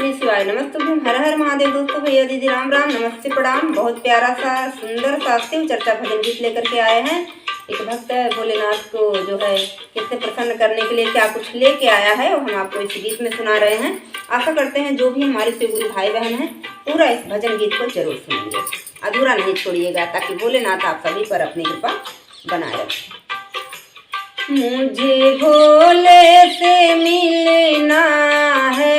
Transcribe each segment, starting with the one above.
श्री शिवाय नमस्तुभ्यम। हर हर महादेव। दोस्तों भैया दीदी राम राम, नमस्ते प्रणाम। बहुत प्यारा सा सुंदर सा शिव चर्चा भजन गीत लेकर के आए हैं। एक भक्त है भोलेनाथ को जो है कितने प्रसन्न करने के लिए क्या कुछ लेके आया है और हम आपको इस गीत में सुना रहे हैं। आशा करते हैं जो भी हमारे शिव गुरु भाई बहन हैं पूरा इस भजन गीत को जरूर सुनेंगे, अधूरा नहीं छोड़िएगा, ताकि भोलेनाथ आप सभी पर अपनी कृपा बनाए रखें। मुझे भोले से मिलना है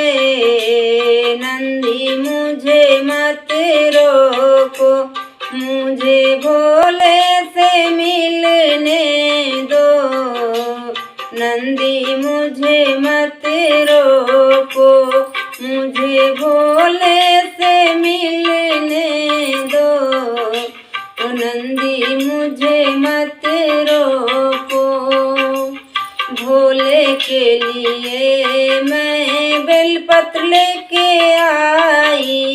नंदी, मुझे मत रोको, मुझे भोले से मिलने दो नंदी, मुझे मत रोको, मुझे भोले से मिलने दो नंदी, मुझे मत रोको। भोले के लिए मैं बेलपत्र लेके आई,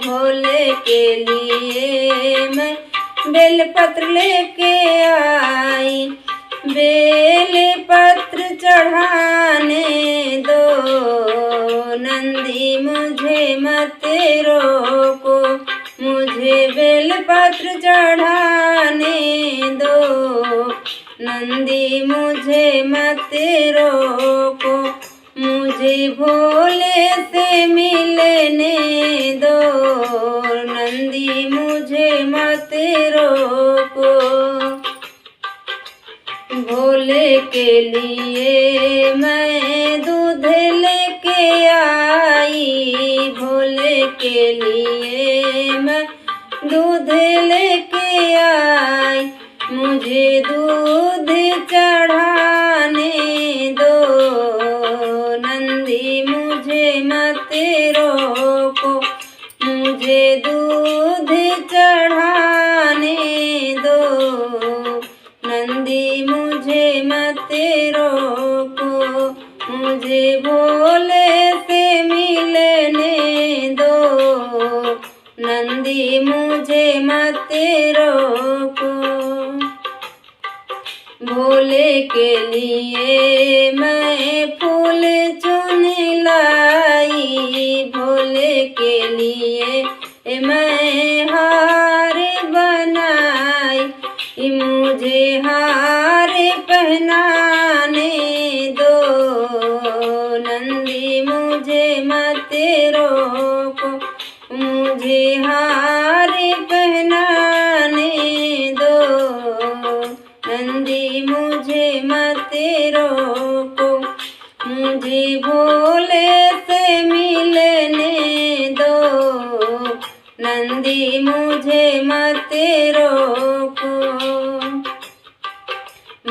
भोले के लिए मैं बेलपत्र लेके आई, बेलपत्र चढ़ाने दो नंदी, मुझे मत रोको, मुझे बेलपत्र चढ़ाने दो नंदी, मुझे मत रोको, मुझे भोले से मिलने दो नंदी, मुझे मत रोको। भोले के लिए मैं दूध लेके आई, भोले के लिए मैं दूध लेके आई, मुझे दूध चढ़ाने दो नंदी, मुझे मत रोको, मुझे दूध चढ़ाने दो नंदी, मुझे मत रोको, मुझे भोले से मिलने दो नंदी, मुझे मत रोको। भोले के लिए मैं फूल चुन लाई, भोले के लिए मैं हार बनाई, मुझे हार पहनाने दो नंदी, मुझे मत रोको, मुझे हार पहनाने दो नंदी, मुझे मत रोको, मुझे भोले से मिलने दो नंदी, मुझे मत रोको।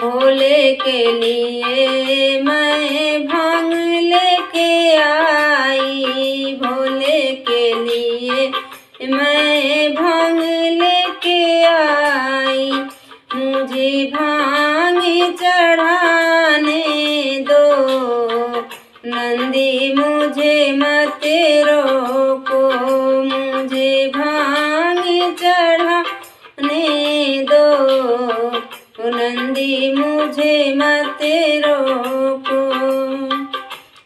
भोले के लिए मैं भांग लेके आई, भोले के लिए मैं भांग लेके आई, मुझे भांग चढ़ाने दो नंदी, मुझे मत रोको, मुझे भांग चढ़ाने दो नंदी, मुझे मत रोको,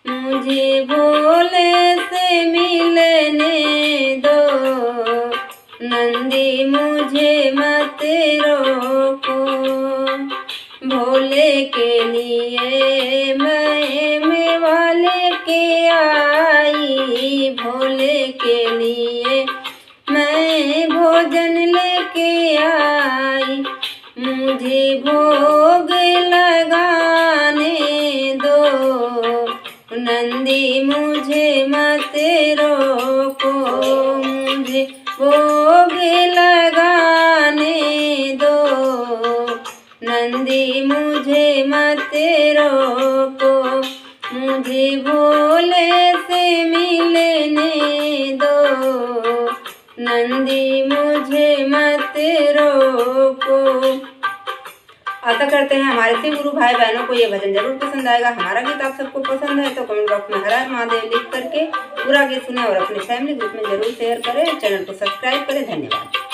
मुझे भोले से मिलने दो नंदी, मुझे मत रोको। भोले के लिए मैं मेवा लेके आई, भोले के लिए मैं भोजन लेके आई, मुझे भोग लगाने दो नंदी, मुझे मत रोको, मुझे भोग लगाने दो नंदी, मुझे मत रोको, मुझे भोले से मिलने दो नंदी, मुझे मत रोको। आशा करते हैं हमारे शिव गुरु भाई बहनों को ये भजन जरूर पसंद आएगा। हमारा गीत आप सबको पसंद है तो कमेंट बॉक्स में हर हर महादेव लिख करके पूरा गीत सुने और अपने फैमिली ग्रुप में जरूर शेयर करें, चैनल को सब्सक्राइब करें। धन्यवाद।